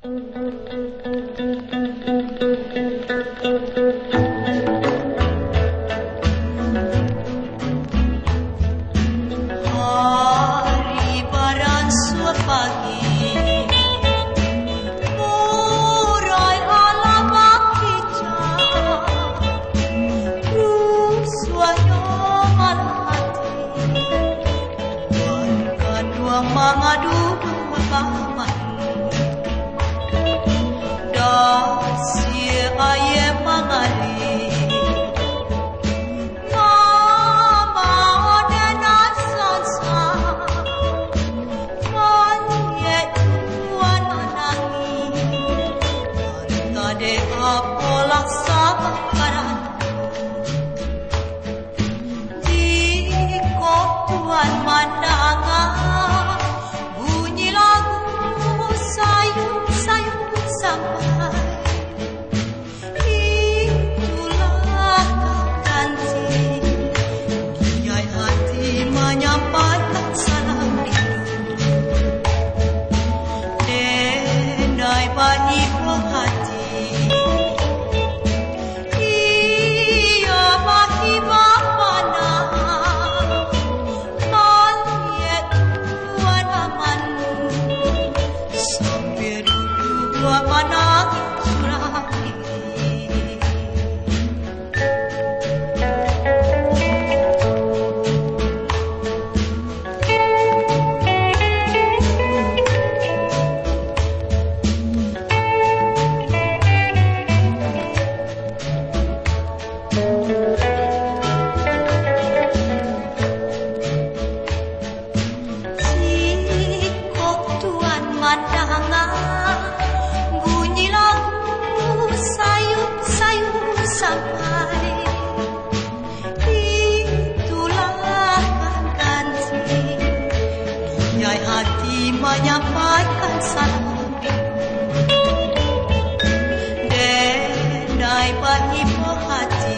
Hari beransur pagi, murai alamak hijau, ruswanya hati, warga dua mangadu bahaman, dasi ayam mangari. De apola sabaran di kotuan mandangan bunyi lagu sayup-sayup sampai itulah ganti giai hati menyampaikan salam rindu denai bani hati. Bunyi lagu sayup-sayup sampai itulah ganti giai hati menyampaikan salam denai bani hati.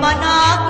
Mana